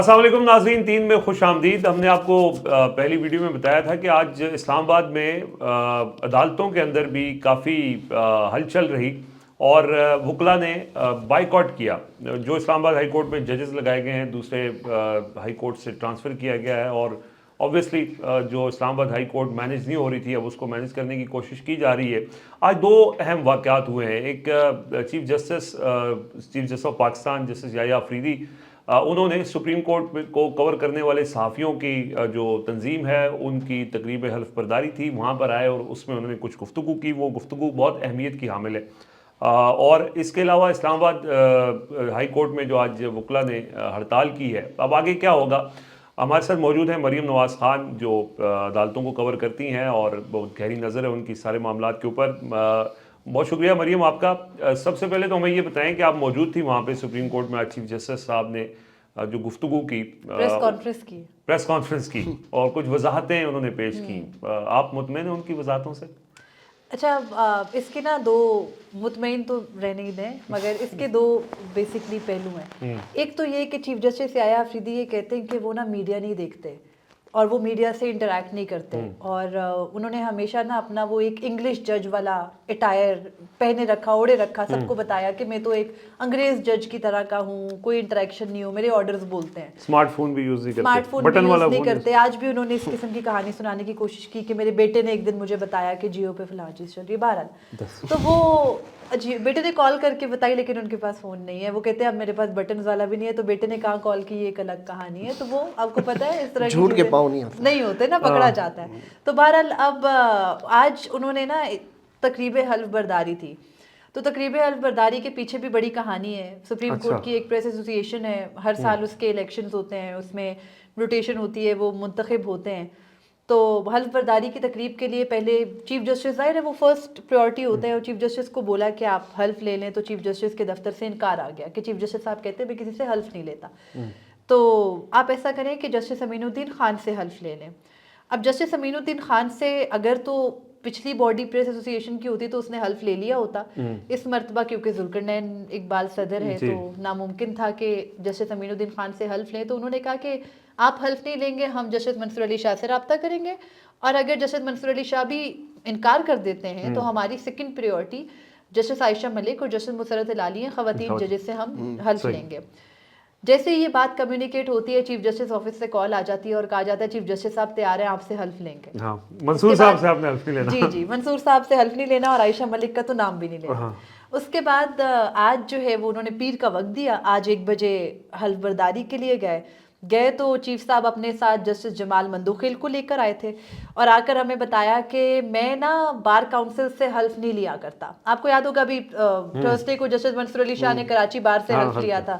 السلام علیکم ناظرین، 3 میں خوش آمدید۔ ہم نے آپ کو پہلی ویڈیو میں بتایا تھا کہ آج اسلام آباد میں عدالتوں کے اندر بھی کافی ہلچل رہی اور وکلاء نے بائیکاٹ کیا۔ جو اسلام آباد ہائی کورٹ میں ججز لگائے گئے ہیں دوسرے ہائی کورٹ سے ٹرانسفر کیا گیا ہے، اور اوبویسلی جو اسلام آباد ہائی کورٹ مینیج نہیں ہو رہی تھی اب اس کو مینیج کرنے کی کوشش کی جا رہی ہے۔ آج 2 اہم واقعات ہوئے ہیں۔ ایک chief justice of Pakistan justice Yahya Afridi, انہوں نے سپریم کورٹ کو کور کرنے والے صحافیوں کی جو تنظیم ہے ان کی تقریب حلف برداری تھی، وہاں پر آئے اور اس میں انہوں نے کچھ گفتگو کی۔ وہ گفتگو بہت اہمیت کی حامل ہے۔ اور اس کے علاوہ اسلام آباد ہائی کورٹ میں جو آج وکلاء نے ہڑتال کی ہے، اب آگے کیا ہوگا؟ ہمارے ساتھ موجود ہیں مریم نواز خان، جو عدالتوں کو کور کرتی ہیں اور بہت گہری نظر ہے ان کی سارے معاملات کے اوپر۔ بہت شکریہ مریم آپ کا۔ سب سے پہلے تو ہمیں یہ بتائیں کہ آپ موجود تھی وہاں پہ سپریم کورٹ میں، آج چیف جسٹس صاحب نے جو گفتگو کی، پریس کانفرنس کی اور کچھ وضاحتیں انہوں نے پیش کی، آپ مطمئن ہیں ان کی وضاحتوں سے؟ اچھا، اس کے نا 2 مطمئن تو رہنے ہی دیں، مگر اس کے 2 بیسکلی پہلو ہیں۔ ایک تو یہ کہ چیف جسٹس یحییٰ آفریدی یہ کہتے ہیں کہ وہ نا میڈیا نہیں دیکھتے اور وہ میڈیا سے انٹریکٹ نہیں کرتے، اور انہوں نے ہمیشہ نا اپنا وہ ایک انگلش جج والا اٹائر پہنے رکھا، اوڑے رکھا، سب کو بتایا کہ میں تو ایک انگریز جج کی طرح کا ہوں، کوئی انٹریکشن نہیں ہو، میرے آرڈرز بولتے ہیں۔ اسمارٹ فون بھی یوز نہیں کرتے، اسمارٹ فون بھی یوز نہیں کرتے۔ آج بھی انہوں نے اس قسم کی کہانی سنانے کی کوشش کی کہ میرے بیٹے نے ایک دن مجھے بتایا کہ جیو پہ فلاں چیز چل رہی ہے۔ بہرحال تو وہ بیٹے نے کال کر کے بتائی، لیکن ان کے پاس فون نہیں ہے۔ وہ کہتے ہیں اب میرے پاس بٹنز والا بھی نہیں ہے، تو بیٹے نے کہاں کال کی، یہ ایک الگ کہانی ہے۔ تو وہ آپ کو پتہ ہے اس طرح جھوٹ کے پاؤں نہیں ہوتے نا، پکڑا جاتا ہے۔ تو بہرحال اب آج انہوں نے نا تقریب حلف برداری تھی، تو تقریب حلف برداری کے پیچھے بھی بڑی کہانی ہے۔ سپریم کورٹ کی ایک پریس ایسوسی ایشن ہے، ہر سال اس کے الیکشنز ہوتے ہیں، اس میں روٹیشن ہوتی ہے، وہ منتخب ہوتے ہیں۔ تو حلف برداری کی تقریب کے لیے پہلے چیف جسٹس، ظاہر ہے وہ فرسٹ پریورٹی ہوتا ہے، اور چیف جسٹس کو بولا کہ آپ حلف لے لیں، تو چیف جسٹس کے دفتر سے انکار آ گیا کہ چیف جسٹس صاحب کہتے ہیں میں کسی سے حلف نہیں لیتا، تو آپ ایسا کریں کہ جسٹس امین الدین خان سے حلف لے لیں۔ اب جسٹس امین الدین خان سے اگر تو پچھلی باڈی پریس ایسوسی ایشن کی ہوتی تو اس نے حلف لے لیا ہوتا، اس مرتبہ کیونکہ ذوالقرنین اقبال صدر ہے تو ناممکن تھا کہ جسٹس امین الدین خان سے حلف لیں۔ تو انہوں نے کہا کہ آپ حلف نہیں لیں گے، ہم جسٹس منصور علی شاہ سے رابطہ کریں گے، اور اگر جسٹس منصور علی شاہ بھی انکار کر دیتے ہیں تو ہماری سیکنڈ پریورٹی جسٹس عائشہ ملک اور جسٹس مسرت العالی ہیں، خواتین ججز سے ہم حلف لیں گے۔ جیسے یہ بات کمیونیکیٹ ہوتی ہے، چیف جسٹس آفس سے کال آ جاتی ہے اور کہا جاتا ہے چیف جسٹس صاحب تیار ہیں، آپ سے حلف لیں گے۔ منصور صاحب سے آپ نے حلف نہیں لینا؟ جی منصور صاحب سے حلف نہیں لینا، اور عائشہ ملک کا تو نام بھی نہیں لینا۔ اس کے بعد آج جو ہے وہ انہوں نے پیر کا وقت دیا، آج 1 بجے حلف برداری کے لیے گئے تو چیف صاحب اپنے ساتھ جسٹس جمال مندوخیل کو لے کر آئے تھے، اور آ کر ہمیں بتایا کہ میں نا بار کاؤنسل سے حلف نہیں لیا کرتا۔ آپ کو یاد ہوگا ابھی تھرسڈے کو جسٹس منصور علی شاہ نے کراچی بار سے حلف لیا تھا،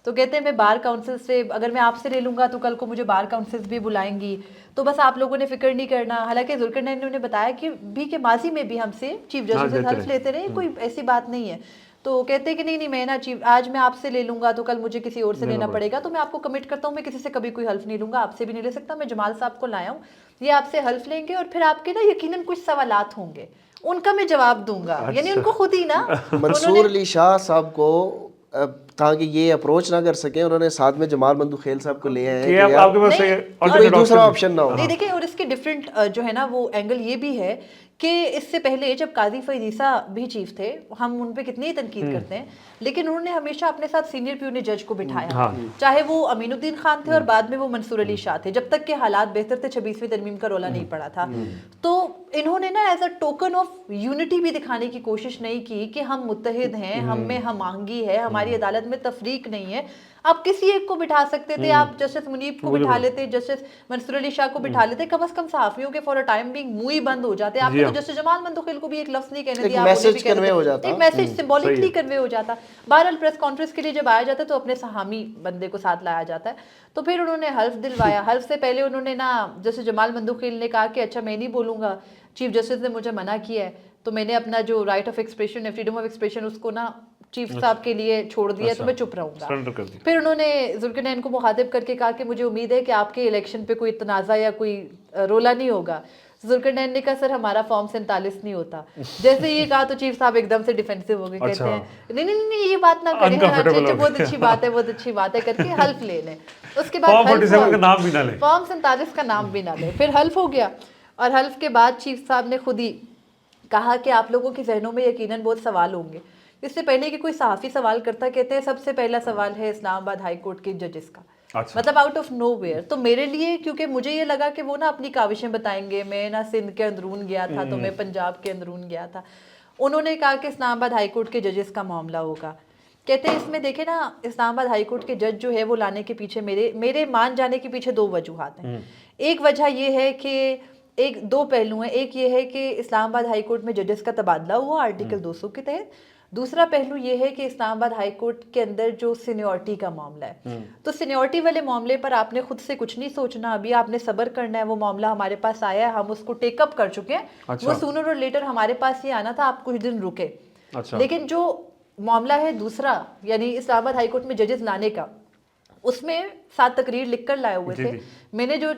تو کہتے ہیں میں بار کاؤنسل سے، اگر میں آپ سے لے لوں گا تو کل کو مجھے بار کاؤنسلز بھی بلائیں گی، تو بس آپ لوگوں نے فکر نہیں کرنا۔ حالانکہ ذوالقرنین نے انہیں بتایا کہ ماضی میں بھی ہم سے چیف جسٹس سے حلف لیتے رہے، کوئی ایسی بات نہیں ہے۔ تو کہتے ہیں کہ نہیں میں نا آج میں آپ سے لے لوں گا تو کل مجھے کسی اور سے لینا پڑے گا، تو میں آپ کو کمٹ کرتا ہوں میں کسی سے کبھی کوئی حلف نہیں لوں گا، آپ سے بھی نہیں لے سکتا۔ میں جمال صاحب کو لایا ہوں، یہ آپ سے حلف لیں گے اور پھر آپ کے نا یقیناً کچھ سوالات ہوں گے، ان کا میں جواب دوں گا۔ یعنی ان کو خود ہی نا منصور علی شاہ صاحب کو تاکہ یہ اپروچ نہ کر سکیں، انہوں نے ساتھ میں جمال مندوخیل صاحب کو لے آئے ہیں کوئی دوسرا آپشن نہ ہو۔ نہیں دیکھیں، اور اس کے ڈفرینٹ جو ہے نا وہ اینگل یہ بھی ہے کہ اس سے پہلے جب قاضی فیض عیسیٰ بھی چیف تھے، ہم ان پہ کتنی تنقید کرتے ہیں، لیکن انہوں نے ہمیشہ اپنے ساتھ سینئر پیونی جج کو بٹھایا، چاہے وہ امین الدین خان تھے اور بعد میں وہ منصور علی شاہ تھے، جب تک کہ حالات بہتر تھے، 26ویں ترمیم کا رولا نہیں پڑا تھا۔ تو انہوں نے نا as a token of unity بھی دکھانے کی کوشش نہیں کی کہ ہم متحد ہیں، ہم میں ہم آہنگی ہے، ہماری عدالت میں تفریق نہیں ہے۔ آپ کسی ایک کو بٹھا سکتے تھے، آپ جسٹس منیب کو بٹھا لیتے، جسٹس منصور علی شاہ کو بٹھا لیتے، کم از کم صحافیوں کے فور اے ٹائم بینگ منہ ہی بند ہو جاتے۔ آپ نے تو جسٹس جمال مندوخیل کو بھی ایک لفظ نہیں کہنے دیا، ایک میسج سمبولکلی کنوے ہو جاتا۔ بہرحال پریس کانفرنس کے لیے جب آیا جاتا ہے تو اپنے سہامی بندے کو ساتھ لایا جاتا ہے، تو پھر انہوں نے حلف دلوایا۔ حلف سے پہلے انہوں نے نا جسٹس جمال مندوخیل نے کہا کہ اچھا میں نہیں بولوں گا، چیف جسٹس نے مجھے منع کیا ہے، تو میں نے اپنا جو رائٹ آف ایکسپریشن ہے، فریڈم آف ایکسپریشن، اس کو نا چیف صاحب کے لیے چھوڑ دیا، تو میں چپ رہوں گا۔ پھر انہوں نے ذوالقرنین کو مخاطب کر کے کہا کہ مجھے امید ہے کہ آپ کے الیکشن پہ کوئی تنازع یا کوئی رولا نہیں ہوگا۔ ज़ुल्करनैन ने कहा सर हमारा फॉर्म 47 नहीं होता. जैसे ये कहा तो चीफ साहब एकदम से डिफेंसिव हो गए, कहते हैं नहीं ये बात ना करें, बहुत अच्छी बात है, बहुत अच्छी बात है करके हल्फ ले लें. उसके बाद फॉर्म 47 का नाम भी ना ले, फॉर्म 47 का नाम भी ना ले. फिर हल्फ हो गया और हल्फ के बाद चीफ साहब ने खुद ही कहा कि आप लोगों के जहनों में यकीनन बहुत सवाल होंगे. इससे पहले कि कोई सहाफ़ी सवाल करता, कहते हैं सबसे पहला सवाल है इस्लामाबाद हाई कोर्ट के जजेस का. अच्छा. मतलब आउट ऑफ नो वेयर. तो मेरे लिए, क्योंकि मुझे ये लगा कि वो ना अपनी काविशें बताएंगे, मैं ना सिंध के अंदरून गया था तो मैं पंजाब के अंदरून गया था. उन्होंने कहा कि इस्लामाबाद हाई कोर्ट के जजेस का मामला होगा. कहते हैं इसमें देखे ना इस्लामाबाद हाई कोर्ट के जज जो है वो लाने के पीछे मेरे मान जाने के पीछे दो वजूहात हैं. एक वजह ये है कि दो पहलू हैं. एक ये है कि इस्लामाबाद हाई कोर्ट में जजेस का तबादला हुआ आर्टिकल 200 के तहत. दूसरा पहलू ये है कि इस्लामाबाद हाई कोर्ट के अंदर जो सीनियरिटी का मामला है, तो सीनियरिटी वाले मामले पर आपने खुद से कुछ नहीं सोचना, अभी आपने सब्र करना है. वो मामला हमारे पास आया है, हम उसको टेकअप कर चुके हैं. अच्छा. वो सूनर और लेटर हमारे पास ही आना था, आप कुछ दिन रुके. अच्छा. लेकिन जो मामला है दूसरा, यानी इस्लामाबाद हाई कोर्ट में जजेस लाने का, उसमें 7 तकरीर लिख कर लाए हुए थे. मैंने जो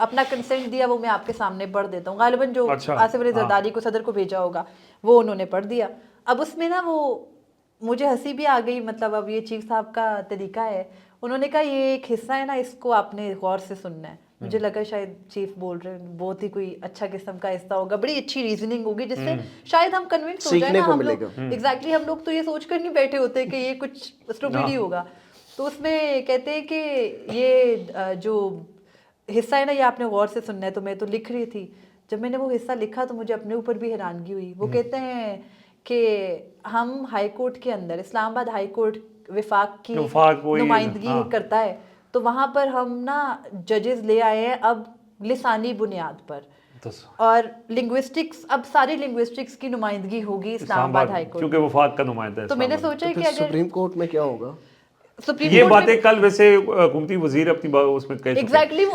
अपना कंसेंट दिया वो मैं आपके सामने पढ़ देता हूँ. गालिबन जो आसिफ अली जरदारी को सदर को भेजा होगा वो उन्होंने पढ़ दिया. अब उसमें ना वो मुझे हंसी भी आ गई. मतलब अब ये चीफ साहब का तरीका है. उन्होंने कहा ये एक हिस्सा है ना, इसको आपने गौर से सुनना है. मुझे लगा शायद चीफ बोल रहे हैं बहुत ही कोई अच्छा किस्म का हिस्सा होगा, बड़ी अच्छी रीजनिंग होगी जिससे शायद हम कन्विंस हो जाए ना. हम लोग एग्जैक्टली हम लोग तो ये सोच कर नहीं बैठे होते कि ये कुछ स्टूपिड ही होगा. तो उसमें कहते हैं कि ये जो हिस्सा है ना ये आपने गौर से सुनना है. तो मैं तो लिख रही थी, जब मैंने वो हिस्सा लिखा तो मुझे अपने ऊपर भी हैरानगी हुई. वो कहते हैं कि हम हाई कोर्ट के अंदर, इस्लामाबाद हाई कोर्ट विफाक की नुमाइंदगी करता है, तो वहाँ पर हम ना जजेस ले आए हैं अब लिसानी बुनियाद पर. और लिंग्विस्टिक्स, अब सारी लिंग्विस्टिक्स की नुमाइंदगी होगी इस्लामाबाद हाई कोर्ट, क्योंकि वफाक का नुमाइंदा है. तो मैंने सोचा कि अगर सुप्रीम कोर्ट में क्या होगा, ये बातें कल वैसे हुकूमती वजीर अपनी उसमें कह एग्जैक्टली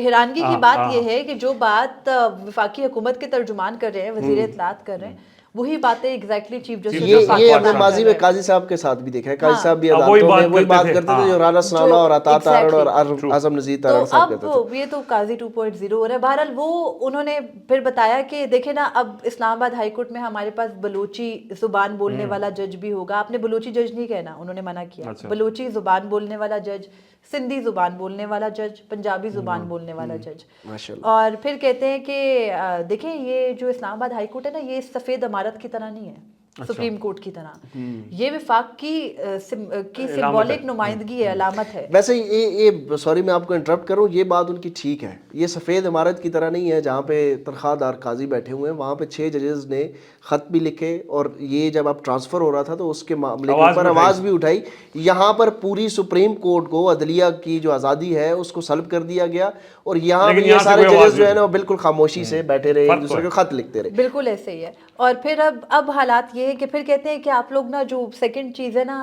हैरानगी की बात ये है कि जो बात वफाकी हुकूमत के तर्जुमान कर रहे हैं, वजीर इत्तलात कर रहे हैं, वही बातें एग्जैक्टली चीफ जस्टिस ये हमने माजी में काजी साहब के साथ भी देखा है. काजी साहब भी अदालतों में वही बात करते थे जो राना सनाउल्लाह और अता तारड़ और आजम नज़ीर तारड़ साहब कहते थे. अब ये तो काजी 2.0 हो रहा है. बहरहाल वो उन्होंने फिर बताया कि देखे ना अब इस्लामाबाद हाई कोर्ट में हमारे पास बलोची जुबान बोलने वाला जज भी होगा. आपने बलोची जज नहीं कहना, उन्होंने मना किया. बलोची जुबान बोलने वाला जज, सिंधी जुबान बोलने वाला जज, पंजाबी जुबान बोलने वाला जज. और फिर कहते हैं कि देखें ये जो इस्लामाबाद हाई कोर्ट है ना, ये सफ़ेद इमारत की तरह नहीं है, सुप्रीम कोर्ट की तरह. ये विफाक की सिंबॉलिक नुमाइंदगी है, अलामत है. वैसे ये सॉरी मैं आपको इंटरप्ट करूं, ये बात उनकी ठीक है. ये सफ़ेद इमारत की तरह नहीं है जहाँ पे तनख्वाहदार काजी बैठे हुए हैं. वहाँ पे 6 जजेस ने ख़त भी लिखे और ये जब अब ट्रांसफ़र हो रहा था तो उसके मामले के ऊपर आवाज़ भी उठाई. यहाँ पर पूरी सुप्रीम कोर्ट को अदलिया की जो आज़ादी है उसको सल्ब कर दिया गया और यहाँ भी ये सारे जजेस जो है ना बिल्कुल खामोशी से बैठे रहे, एक दूसरे को खत लिखते रहे. बिल्कुल ऐसे ही है. और फिर अब हालात ये है कि फिर कहते हैं कि आप लोग ना जो सेकंड चीज़ है ना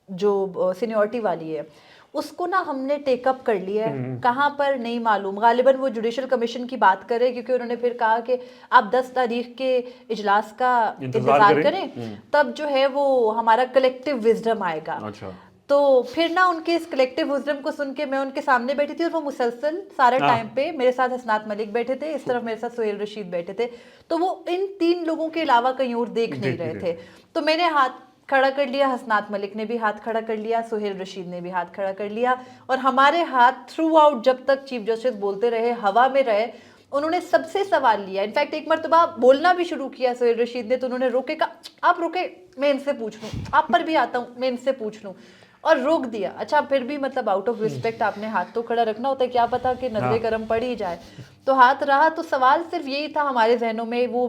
जो सीनियरिटी वाली है उसको ना हमने टेकअप कर लिया है. कहाँ पर नहीं मालूम. गालिबन वो जुडिशल कमीशन की बात कर रहे हैं क्योंकि उन्होंने फिर कहा कि आप 10 तारीख के इजलास का इंतजार करें, तब जो है वो हमारा कलेक्टिव विजडम आएगा. अच्छा. तो फिर ना उनके इस कलेक्टिव विजडम को सुन के मैं उनके सामने बैठी थी और वो मुसलसल सारे टाइम पे मेरे साथ हसनात मलिक बैठे थे, इस तरफ मेरे साथ सुहेल रशीद बैठे थे. तो वो इन 3 लोगों के अलावा कहीं और देख नहीं रहे थे. तो मैंने हाथ खड़ा कर लिया, हसनात मलिक ने भी हाथ खड़ा कर लिया, सुहेल रशीद ने भी हाथ खड़ा कर लिया और हमारे हाथ थ्रू आउट जब तक चीफ जस्टिस बोलते रहे, हवा में रहे, उन्होंने सबसे सवाल लिया. इनफैक्ट एक मरतबा बोलना भी शुरू किया सुहेल रशीद ने, तो उन्होंने रोके, कहा आप रोके मैं इनसे पूछ लूँ, आप पर भी आता हूँ मैं इनसे पूछ लूँ, और रोक दिया. अच्छा फिर भी मतलब आउट ऑफ रिस्पेक्ट आपने हाथ तो खड़ा रखना होता है, क्या पता कि नजरे करम पड़ ही जाए. तो हाथ रहा. तो सवाल सिर्फ यही था हमारे जहनों में. वो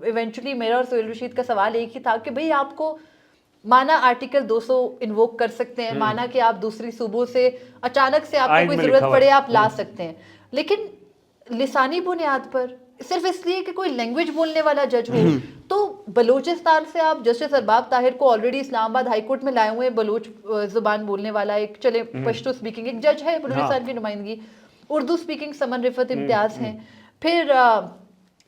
इवेंचुअली मेरा और सुहेल रशीद का सवाल एक ही था कि भाई आपको माना आर्टिकल 200 इन्वोक कर सकते हैं, माना कि आप दूसरी सूबों से अचानक से आपको कोई जरूरत पड़े आप ला सकते हैं, लेकिन लिसानी बुनियाद पर सिर्फ इसलिए कि कोई लैंग्वेज बोलने वाला जज हो. तो बलूचिस्तान से आप जस्टिस अरबाब ताहिर को ऑलरेडी इस्लामाबाद हाई कोर्ट में लाए हुए हैं. बलूच जुबान बोलने वाला एक, चले पश्तो स्पीकिंग एक जज है बलूचिस्तान की नुमाइंदगी. उर्दू स्पीकिंग समन रिफत इम्तियाज हैं. फिर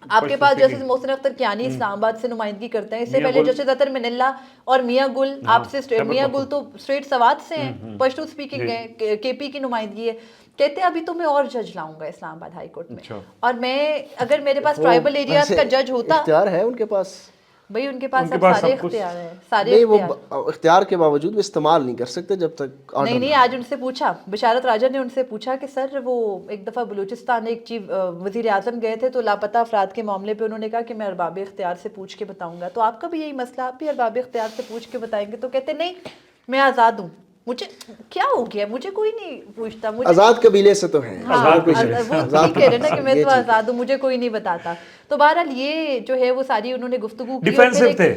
आपके पास जस्टिस मोहसिन अख्तर कियानी इस्लामाबाद से नुमाइंदगी करते हैं, इससे पहले जस्टिस अतर मिनल्ला और मियां गुल, आपसे मियां गुल तो स्ट्रेट सवात से हैं, पश्तो स्पीकिंग है, केपी की नुमाइंदगी है। कहते हैं अभी तो मैं और जज लाऊंगा इस्लामाबाद हाई कोर्ट में, और मैं अगर मेरे पास ट्राइबल एरियाज का जज होता, इख्तियार है उनके पास भाई उनके पास अब सारे इख्तियार हैं, सारे नहीं, वो इख्तियार के बावजूद वो इस्तेमाल नहीं कर सकते जब तक नहीं नहीं। आज उनसे पूछा, बिशारत राजा ने उनसे पूछा कि सर वो एक दफ़ा बलूचिस्तान एक चीफ वज़ीर आज़म गए थे तो लापता अफराद के मामले पे उन्होंने कहा कि मैं अरबाब इख्तियार से पूछ के बताऊंगा, तो आपका भी यही मसला, आप भी अरबाब इख्तियार से पूछ के बताएंगे? तो कहते नहीं मैं आज़ाद हूँ, मुझे क्या हो गया, मुझे कोई नहीं पूछता, मुझे आज़ाद कबीले से तो है। हाँ, वो ठीक कह रहे ना कि मैं तो आज़ाद हूँ, मुझे कोई नहीं बताता। तो बहरहाल ये जो है वो सारी उन्होंने गुफ्तगू की, डिफेंसिव थे,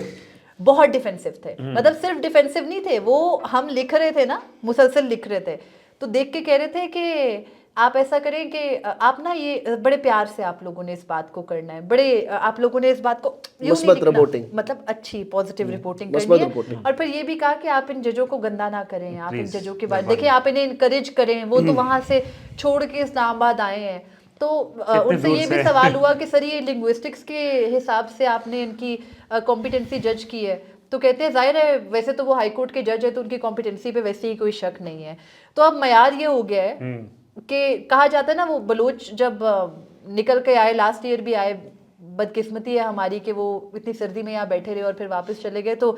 बहुत डिफेंसिव थे, मतलब सिर्फ डिफेंसिव नहीं थे वो, हम लिख रहे थे ना, मुसलसल लिख रहे थे, तो देख के कह रहे थे कि आप ऐसा करें कि आप ना ये बड़े प्यार से आप लोगों ने इस बात को करना है, बड़े आप लोगों ने इस बात को मुस्बत रिपोर्टिंग, मतलब अच्छी पॉजिटिव रिपोर्टिंग करनी है, और फिर ये भी कहा कि आप इन जजों को गंदा ना करें, आप इन जजों के बाद देखिए आप इन्हें इनकरेज करें, वो तो वहाँ से छोड़ के इस्लामाबाद आए हैं। तो उनसे ये भी सवाल हुआ कि सर ये लिंग्विस्टिक्स के हिसाब से आपने इनकी कॉम्पिटेंसी जज की है, तो कहते हैं जाहिर है वैसे तो वो हाई कोर्ट के जज है तो उनकी कॉम्पिटेंसी पे वैसे ही कोई शक नहीं है। तो अब मयार ये हो गया है कि कहा जाता है ना, वो बलोच जब निकल के आए, लास्ट ईयर भी आए, बदकिस्मती है हमारी कि वो इतनी सर्दी में यहाँ बैठे रहे और फिर वापस चले गए, तो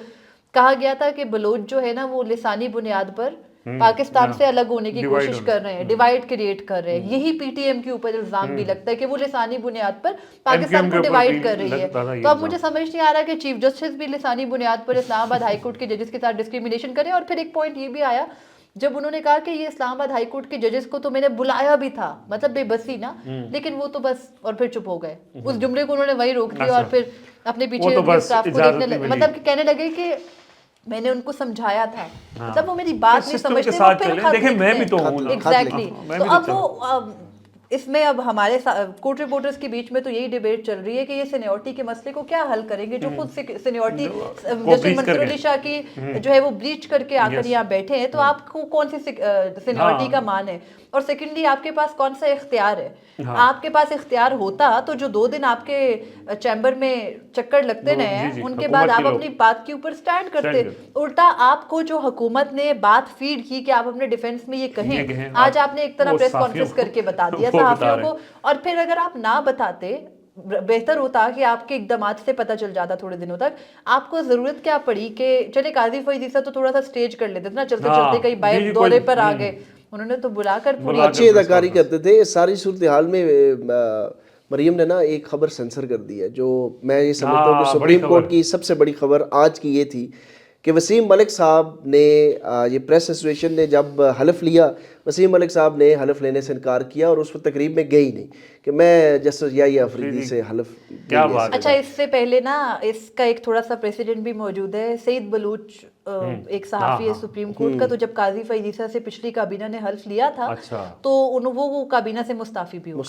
कहा गया था कि बलोच जो है ना वो लिसानी बुनियाद पर पाकिस्तान से अलग होने की कोशिश कर रहे हैं, डिवाइड क्रिएट कर रहे हैं। यही पीटीएम के ऊपर इल्जाम भी लगता है कि वो लिसानी बुनियाद पर पाकिस्तान को डिवाइड कर रही है। तो अब मुझे समझ नहीं आ रहा कि चीफ जस्टिस भी लिसानी बुनियाद पर इस्लामाबाद हाई कोर्ट के जजेस के साथ डिस्क्रिमिनेशन करें। और फिर एक पॉइंट ये भी आया जब उन्होंने कहा कि ये इस्लामाबाद हाई कोर्ट के जजेस को तो मैंने बुलाया भी था, मतलब बेबसी ना, लेकिन वो तो बस और फिर चुप हो गए, उस जुमले को उन्होंने वही रोक दिया और फिर अपने पीछे स्टाफ को देखने, मतलब कि कहने लगे कि मैंने उनको समझाया था, मतलब वो मेरी बात नहीं समझते, वो फिर देखिए मैं भी तो हूं, एग्जैक्टली। तो अब वो इसमें अब हमारे कोर्ट रिपोर्टर्स के बीच में तो यही डिबेट चल रही है कि ये सीनियरिटी के मसले को क्या हल करेंगे, जो खुद सीनियरिटी जस्टिस मंसूर अली शाह की जो है वो ब्रीच करके आकर यहाँ बैठे हैं, तो आपको कौन सी सीनियरिटी का मान है? और सेकेंडली आपके पास कौन सा इख्तियार है? आपके पास इख्तियार होता तो जो 2 दिन आपके चैम्बर में चक्कर लगते रहे उनके बाद आप अपनी बात के ऊपर स्टैंड करते। उल्टा आपको जो हुकूमत ने बात फीड की कि आप अपने डिफेंस में ये कहें, आज आपने एक तरह प्रेस कॉन्फ्रेंस करके बता दिया सहाफियों को, और फिर अगर आप ना बताते बेहतर होता कि आपके इकदामात से पता चल जाता थोड़े दिनों तक। आपको जरूरत क्या पड़ी कि चले काजी फैज ईसा तो थोड़ा सा स्टेज कर लेते थे ना, चलते चलते कहीं बाहर दौरे पर आ गए, उन्होंने तो बुलाकर पूरी अच्छी अदाकारी करते थे। सारी सूरत हाल में मरियम ने ना एक खबर सेंसर कर दी है, जो मैं ये समझता हूँ कि सुप्रीम कोर्ट की सबसे बड़ी खबर आज की ये थी कि वसीम मलिक साहब ने ये प्रेस एसोसिएशन ने जब हलफ लिया, वसीम मलिक साहब ने हलफ लेने से इनकार किया और उस तकरीब में गए ही नहीं कि मैं जस्टिस याहिया अफरीदी से हलफ। क्या बात। अच्छा, इससे पहले ना इसका एक थोड़ा सा प्रेसिडेंट भी मौजूद है। सईद बलूच एक सहाफ़ी है सुप्रीम कोर्ट का, तो जब काजी फैज ईसा से पिछली काबीना ने हल्फ लिया था तो वो काबीना से मुस्ताफी भी हो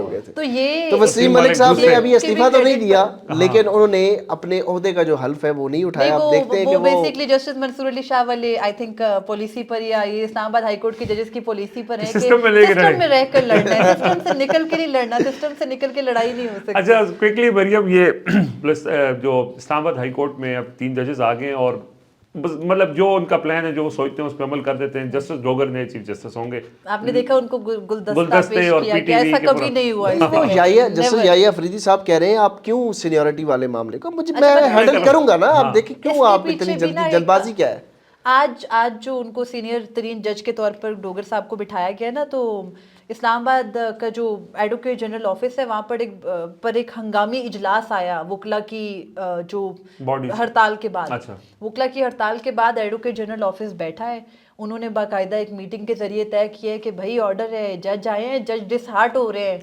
गए थे। तो ये तो वसीम मलिक साहब ने अभी इस्तीफा तो नहीं दिया, लेकिन उन्होंने अपने ओहदे का जो हल्फ है वो नहीं उठाया। आप देखते हैं कि वो बेसिकली जस्टिस मंसूर अली शाह वाले आई थिंक पॉलिसी पर, या ये इस्लामाबाद हाई कोर्ट के जजेस की पॉलिसी पर है कि सिस्टम में रहकर लड़ना है, सिस्टम से निकल के नहीं लड़ना, सिस्टम से निकल के लड़ाई नहीं हो सकती। अच्छा क्विकली मरियम, ये प्लस जो इस्लामाबाद हाई कोर्ट में अब 3 जजेस आ गए और मतलब जो उनका प्लान है जो वो सोचते हैं उस पर अमल कर देते हैं। जस्टिस डोगर ने चीफ जस्टिस होंगे, आपने देखा उनको गुलदस्ते और पीटीवी ऐसा कभी नहीं हुआ। जस्टिस याहिया अफरीदी साहब कह रहे हैं आप क्यों सीनियरिटी वाले मामले को मैं हैंडल करूंगा ना, आप देखिए क्यों आप इतनी जल्दबाजी क्या है? आज जो उनको सीनियर तरीन जज के तौर पर डोगर साहब को बिठाया गया ना, तो इस्लामाबाद का जो एडवोकेट जनरल ऑफिस है वहाँ पर एक हंगामी इजलास आया वकला की जो हड़ताल के बाद। अच्छा। वकला की हड़ताल के बाद एडवोकेट जनरल ऑफिस बैठा है, उन्होंने बाकायदा एक मीटिंग के जरिए तय किया है कि भाई ऑर्डर है, जज आए हैं, जज डिसहार्ट हो रहे हैं,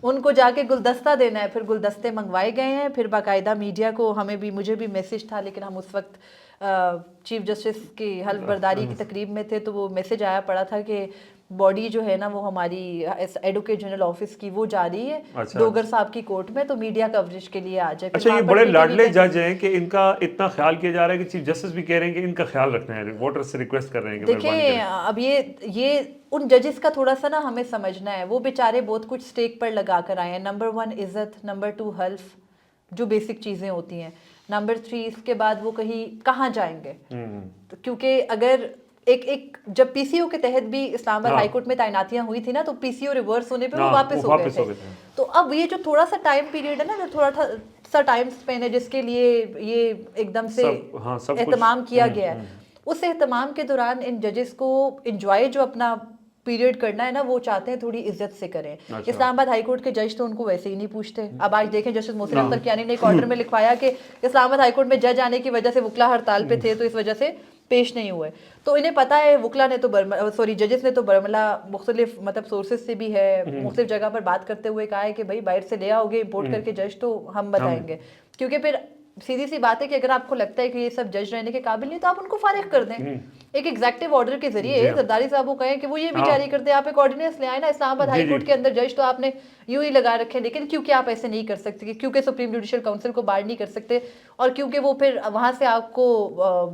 उनको जाके गुलदस्ता देना है। फिर गुलदस्ते मंगवाए गए हैं, फिर बाकायदा मीडिया को, मुझे भी मैसेज था, लेकिन हम उस वक्त चीफ जस्टिस की हल्फ बर्दारी की तकरीब में थे, तो वो मैसेज आया पड़ा था कि बॉडी जो है ना वो हमारी एडवोकेट जनरल ऑफिस की वो जा रही है डोगर साहब की कोर्ट में, तो मीडिया कवरेज के लिए आ जाए। अच्छा, ये बड़े लाडले जज हैं कि इनका इतना ख्याल किया जा रहा है कि चीफ जस्टिस भी कह रहे हैं कि इनका ख्याल रखना है, वोटर्स से रिक्वेस्ट कर रहे हैं कि देखिए अब ये उन जजेस का थोड़ा सा ना हमें समझना है, वो बेचारे बहुत कुछ स्टेक पर लगा कर आए हैं। नंबर 1 इज्जत, नंबर 2 हल्फ, जो बेसिक चीजें होती हैं, नंबर 3 इसके बाद वो कहाँ जाएंगे, तो क्योंकि अगर एक जब पीसीओ के तहत भी इस्लामाबाद हाई कोर्ट में तैनातियां हुई थी ना, तो पीसीओ रिवर्स होने पे वो वापस हो गए थे। तो अब ये जो थोड़ा सा टाइम पीरियड है ना, जो थोड़ा सा टाइम स्पेन है जिसके लिए ये एकदम से एहतमाम किया गया है, उस एहतमाम के दौरान इन जजेस को एंजॉय जो अपना पीरियड करना है ना, वो चाहते हैं थोड़ी इज्जत से करें। इस्लामाबाद हाई कोर्ट के जज तो उनको वैसे ही नहीं पूछते। अब आज देखें जस्टिस मोहसिन अख्तर कियानी ने एक ऑर्डर में लिखवाया कि इस्लामाबाद हाई कोर्ट में जज आने की वजह से वकला हड़ताल पे थे, तो इस वजह से पेश नहीं हुए। तो इन्हें पता है वकला ने तो जजेस ने तो बरमला मुख्तलिफ मतलब सोर्सेज से भी है, मुख्तलिफ जगह पर बात करते हुए कहा है कि भाई बाहर से ले आओगे इम्पोर्ट करके जज तो हम बताएंगे, क्योंकि फिर सीधी सी बात है कि अगर आपको लगता है कि ये सब जज रहने के काबिल नहीं तो आप उनको फारिग कर दें। एक एग्जेक्टिव ऑर्डर के जरिए जरदारी साहब को कहें कि वो ये भी जारी कर दे, आप एक ऑर्डिनेंस ले आए ना, इस्लामाबाद हाई कोर्ट के अंदर जज तो आपने यूं ही लगा रखे, लेकिन क्योंकि आप ऐसे नहीं कर सकते, क्योंकि सुप्रीम जुडिशियल काउंसिल को बार नहीं कर सकते, और क्योंकि वो फिर वहां से आपको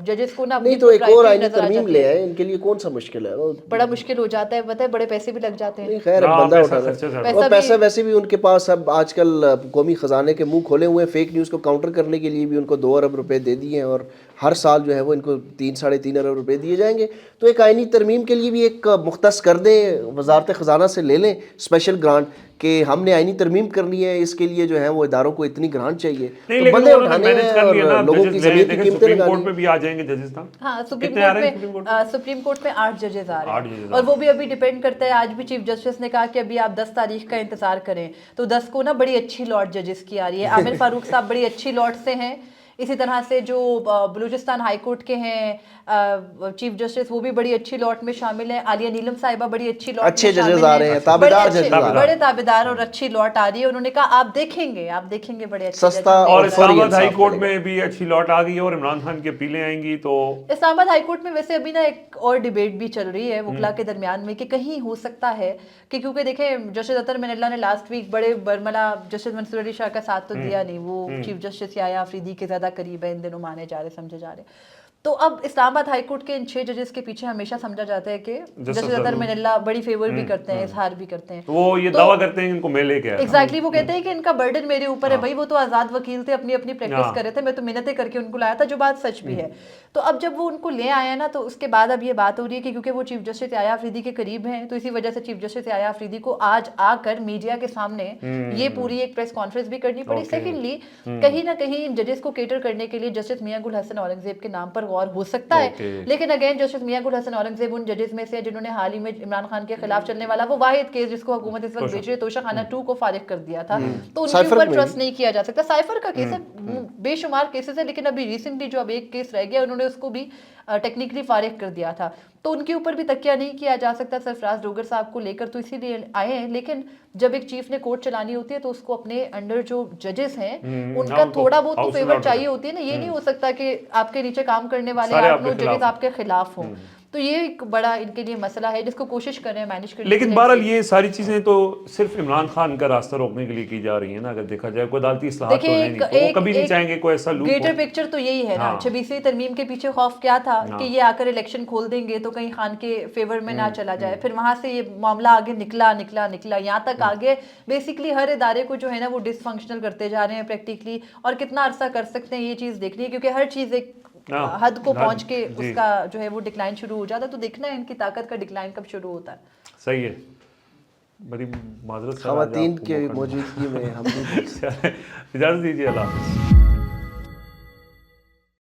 जजेस को ना नहीं तो एक और आईनी तरमीम ले आए, इनके लिए कौन सा मुश्किल है? बड़ा मुश्किल हो जाता है, पता है, बड़े पैसे भी लग जाते हैं। खैर बंदा उठाना और पैसा वैसे भी उनके पास अब आजकल कौमी खजाने के मुंह खोले हुए हैं, फेक न्यूज़ को काउंटर करने के लिए भी उनको 2 अरब रुपए दे दिए हैं, और हर साल जो है वो इनको 3-3.5 अरब रुपए दिए जाएंगे। तो एक आईनी तरमीम के लिए भी एक मुख्तस कर दें, वजारत ख़जाना से ले लें स्पेशल ग्रांट कि हमने आईनी तरमीम करनी है, इसके लिए जो है वो इदारों को इतनी ग्रांट चाहिए, तो बंदे उठाने हैं और लोगों की ज़मीन की कीमतें लगानी। कोर्ट में भी आ जाएंगे जजेस ना? हाँ, सुप्रीम कोर्ट में 8 जजेस आ रहे हैं, और वो भी अभी डिपेंड करता है। आज भी चीफ जस्टिस ने कहा कि अभी आप 10 तारीख का इंतजार करें, तो 10 को ना बड़ी अच्छी लॉट जजेस की आ रही है। आमिर फारूक साहब बड़ी अच्छी लॉट से हैं, इसी तरह से जो बलूचिस्तान हाई कोर्ट के हैं चीफ जस्टिस, वो भी बड़ी अच्छी लॉट में शामिल हैं। आलिया नीलम साहिबा बड़ी अच्छी लॉट अच्छे जजेस आ रहे हैं, ताबेदार जजेस, बड़े ताबेदार और अच्छी लॉट आ रही है। उन्होंने कहा आप देखेंगे बड़े अच्छे सस्ता। और इस्लामाबाद हाई कोर्ट में भी अच्छी लॉट आ गई है और इमरान खान की अपीलें आएंगी। तो इस्लामाबाद हाई कोर्ट में वैसे अभी ना एक और डिबेट भी चल रही है वकला के दरमियान में कि कहीं हो सकता है कि क्योंकि देखें जस्टिस अतर मिनल्ला ने लास्ट वीक बड़े बरमला जस्टिस मंसूर अली शाह का साथ तो दिया नहीं, वो चीफ जस्टिस याया अफरीदी के ज़्यादा करीब है, इन दिनों माने जा रहे समझे जा रहे। तो अब इस्लामाबाद हाई कोर्ट के इन 6 जजेस के पीछे हमेशा समझा जाता है कि जस्टिस अतर मिनल्ला बड़ी फेवर भी करते हैं, इजहार भी करते हैं, वो ये दावा करते हैं इनको मैं लेके आया। एग्जैक्टली, वो कहते हैं कि इनका बर्डन मेरे ऊपर है। भाई वो तो आज़ाद वकील थे, अपनी प्रैक्टिस कर रहे थे, मैं तो मिन्नतें करके उनको लाया था, जो बात सच भी है। तो अब जब वो उनको ले आया ना, तो उसके बाद अब ये बात हो रही है कि क्योंकि वो चीफ जस्टिस याया अफरीदी के करीब हैं, तो इसी वजह से चीफ जस्टिस याया अफरीदी को आज आकर मीडिया के सामने ये पूरी एक प्रेस कॉन्फ्रेंस भी करनी पड़ी। सेकेंडली कहीं ना कहीं इन जजेस को केटर करने के लिए जस्टिस मियां गुल हसन औरंगजेब के नाम पर गौर हो सकता है। लेकिन अगेन जस्टिस मियां गुल हसन औरंगजेब उन जजेस में से जिन्होंने हाल ही में इमरान खान के खिलाफ चलने वाला वो वाहिद केस जिसको हुकूमत इस वक्त बेच रही है, तोशाखाना 2 को फारिग कर दिया था, तो उनके ऊपर ट्रस्ट नहीं किया जा सकता। साइफर का केस है, बेशुमार केसेस है, लेकिन अभी रिसेंटली जो अब एक केस रह गया उन्होंने उसको भी टेक्निकली फारिग कर दिया था, तो उनके ऊपर भी तकिया नहीं किया जा सकता सरफराज डोगर साहब को लेकर, तो इसीलिए आए हैं। लेकिन जब एक चीफ ने कोर्ट चलानी होती है तो उसको अपने अंडर जो जजेस हैं उनका थोड़ा बहुत तो फेवर चाहिए होती है ना। ये नहीं हो सकता कि आपके नीचे काम करने वाले 8-9 जजेस आपके खिलाफ हों। तो ये एक बड़ा इनके लिए मसला है जिसको कोशिश कर रहे हैं मैनेज करने। लेकिन बहरहाल ये सारी चीजें तो सिर्फ इमरान खान का रास्ता रोकने के लिए की जा रही है ना, अगर देखा जाए कोई अदालती इस्लाहात तो नहीं, तो वो कभी नहीं चाहेंगे कोई ऐसा लूप हो। ग्रेटर पिक्चर तो यही है ना। 26वीं तरमीम के पीछे खौफ क्या था कि ये आकर इलेक्शन खोल देंगे तो कहीं खान के फेवर में ना चला जाए, फिर वहां से ये मामला आगे निकला यहाँ तक आगे बेसिकली हर इदारे को जो है ना वो डिसफंक्शनल करते जा रहे हैं प्रैक्टिकली, और कितना अरसा कर सकते हैं ये चीज देखनी है, क्योंकि हर चीज एक हद को पहुंच के उसका जो है वो डिक्लाइन शुरू हो जाता है। तो देखना है इनकी ताकत का डिक्लाइन कब शुरू होता है। सही है, बड़ी माजरत खवातीन के मौजूदगी में हम इजाजत दीजिए, अल्लाह हाफ़िज़।